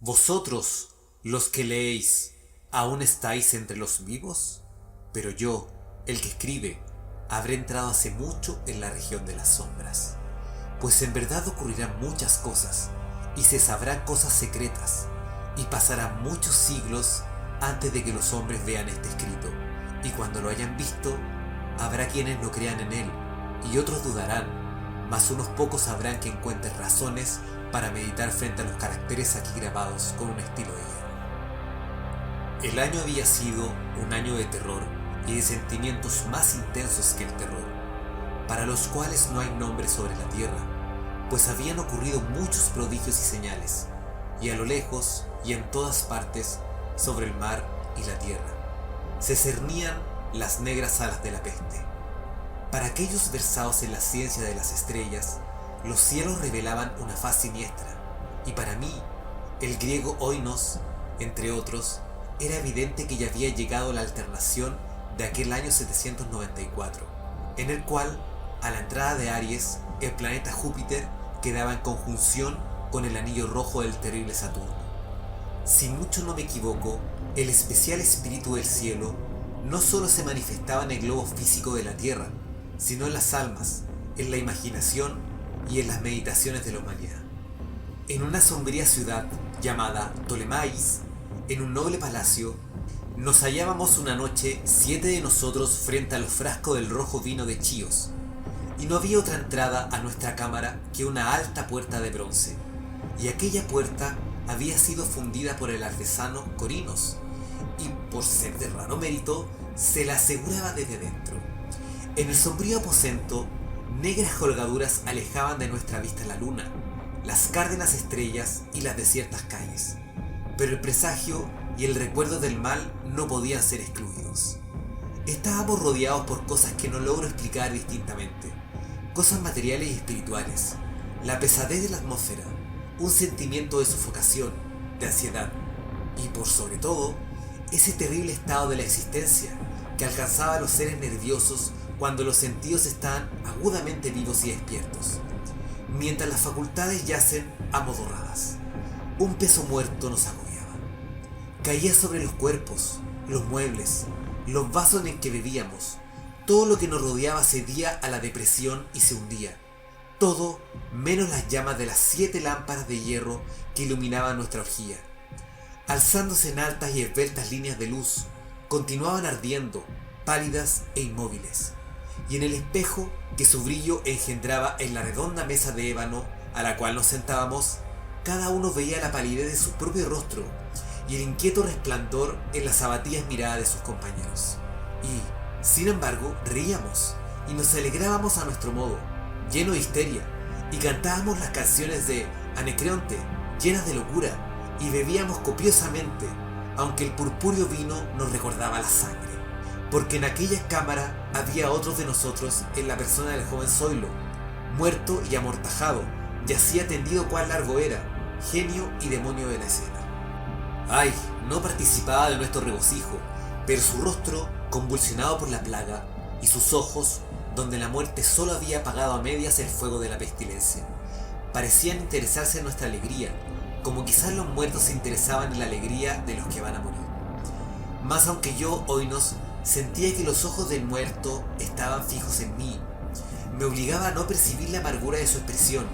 Vosotros, los que leéis, ¿aún estáis entre los vivos? Pero yo, el que escribe, habré entrado hace mucho en la región de las sombras. Pues en verdad ocurrirán muchas cosas, y se sabrán cosas secretas, y pasarán muchos siglos antes de que los hombres vean este escrito, y cuando lo hayan visto, habrá quienes no crean en él, y otros dudarán, mas unos pocos sabrán que encuentren razones para meditar frente a los caracteres aquí grabados con un estilo de hierro. El año había sido un año de terror y de sentimientos más intensos que el terror, para los cuales no hay nombre sobre la tierra, pues habían ocurrido muchos prodigios y señales, y a lo lejos y en todas partes, sobre el mar y la tierra, se cernían las negras alas de la peste. Para aquellos versados en la ciencia de las estrellas, los cielos revelaban una faz siniestra, y para mí, el griego oinos, entre otros, era evidente que ya había llegado la alternación de aquel año 794, en el cual, a la entrada de Aries, el planeta Júpiter quedaba en conjunción con el anillo rojo del terrible Saturno. Si mucho no me equivoco, el especial espíritu del cielo no solo se manifestaba en el globo físico de la Tierra, sino en las almas, en la imaginación y en las meditaciones de la humanidad. En una sombría ciudad llamada Ptolemaís, en un noble palacio, nos hallábamos una noche 7 de nosotros frente a los frascos del rojo vino de Chios, y no había otra entrada a nuestra cámara que una alta puerta de bronce, y aquella puerta había sido fundida por el artesano Corinos, y por ser de raro mérito, se la aseguraba desde dentro. En el sombrío aposento, negras colgaduras alejaban de nuestra vista la luna, las cárdenas estrellas y las desiertas calles, pero el presagio y el recuerdo del mal no podían ser excluidos. Estábamos rodeados por cosas que no logro explicar distintamente, cosas materiales y espirituales, la pesadez de la atmósfera, un sentimiento de sufocación, de ansiedad, y por sobre todo, ese terrible estado de la existencia que alcanzaba a los seres nerviosos cuando los sentidos están agudamente vivos y despiertos, mientras las facultades yacen amodorradas. Un peso muerto nos agobiaba. Caía sobre los cuerpos, los muebles, los vasos en que bebíamos. Todo lo que nos rodeaba cedía a la depresión y se hundía. Todo menos las llamas de las 7 lámparas de hierro que iluminaban nuestra orgía. Alzándose en altas y esbeltas líneas de luz, continuaban ardiendo, pálidas e inmóviles. Y en el espejo que su brillo engendraba en la redonda mesa de ébano a la cual nos sentábamos, cada uno veía la palidez de su propio rostro y el inquieto resplandor en las abatías miradas de sus compañeros. Y, sin embargo, reíamos y nos alegrábamos a nuestro modo, lleno de histeria, y cantábamos las canciones de Anacreonte, llenas de locura, y bebíamos copiosamente, aunque el purpúreo vino nos recordaba la sangre. Porque en aquella cámara había otros de nosotros en la persona del joven Zoilo, muerto y amortajado, yacía tendido cual largo era, genio y demonio de la escena. Ay, no participaba de nuestro regocijo, pero su rostro, convulsionado por la plaga, y sus ojos, donde la muerte solo había apagado a medias el fuego de la pestilencia, parecían interesarse en nuestra alegría, como quizás los muertos se interesaban en la alegría de los que van a morir. Mas aunque yo, oinos, sentía que los ojos del muerto estaban fijos en mí, me obligaba a no percibir la amargura de su expresión,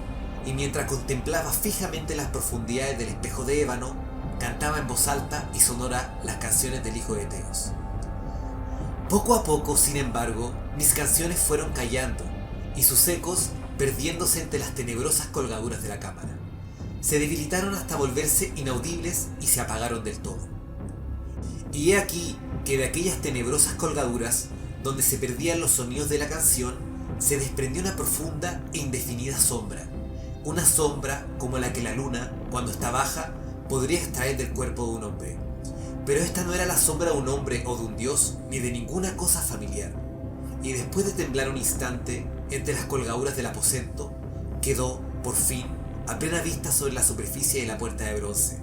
y mientras contemplaba fijamente las profundidades del espejo de ébano, cantaba en voz alta y sonora las canciones del hijo de Teos. Poco a poco, sin embargo, mis canciones fueron callando, y sus ecos perdiéndose entre las tenebrosas colgaduras de la cámara. Se debilitaron hasta volverse inaudibles y se apagaron del todo. Y he aquí que de aquellas tenebrosas colgaduras, donde se perdían los sonidos de la canción, se desprendió una profunda e indefinida sombra. Una sombra como la que la luna, cuando está baja, podría extraer del cuerpo de un hombre. Pero esta no era la sombra de un hombre o de un dios, ni de ninguna cosa familiar. Y después de temblar un instante, entre las colgaduras del aposento, quedó, por fin, a plena vista sobre la superficie de la puerta de bronce.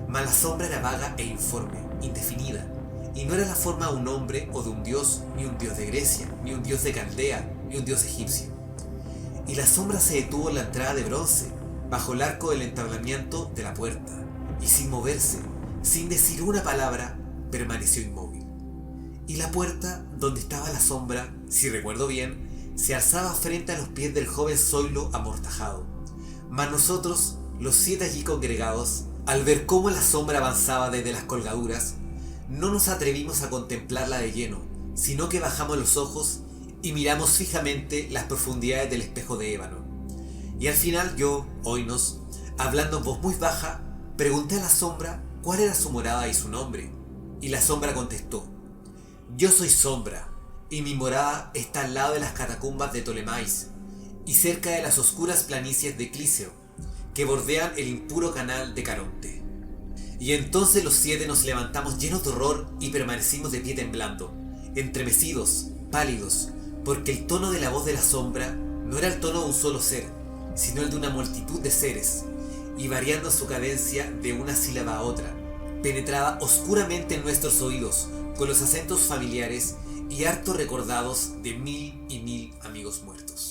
Mas la sombra era vaga e informe, indefinida, y no era la forma de un hombre o de un dios, ni un dios de Grecia, ni un dios de Caldea, ni un dios egipcio. Y la sombra se detuvo en la entrada de bronce, bajo el arco del entablamiento de la puerta, y sin moverse, sin decir una palabra, permaneció inmóvil. Y la puerta, donde estaba la sombra, si recuerdo bien, se alzaba frente a los pies del joven Zoilo amortajado. Mas nosotros, los 7 allí congregados, al ver cómo la sombra avanzaba desde las colgaduras, no nos atrevimos a contemplarla de lleno, sino que bajamos los ojos y miramos fijamente las profundidades del espejo de ébano. Y al final yo, Oinos, hablando en voz muy baja, pregunté a la sombra cuál era su morada y su nombre. Y la sombra contestó: yo soy Sombra, y mi morada está al lado de las catacumbas de Ptolemais, y cerca de las oscuras planicies de Clíceo, que bordean el impuro canal de Caronte. Y entonces los 7 nos levantamos llenos de horror y permanecimos de pie temblando, entremecidos, pálidos, porque el tono de la voz de la sombra no era el tono de un solo ser, sino el de una multitud de seres, y variando su cadencia de una sílaba a otra, penetraba oscuramente en nuestros oídos con los acentos familiares y harto recordados de 1000 y 1000 amigos muertos.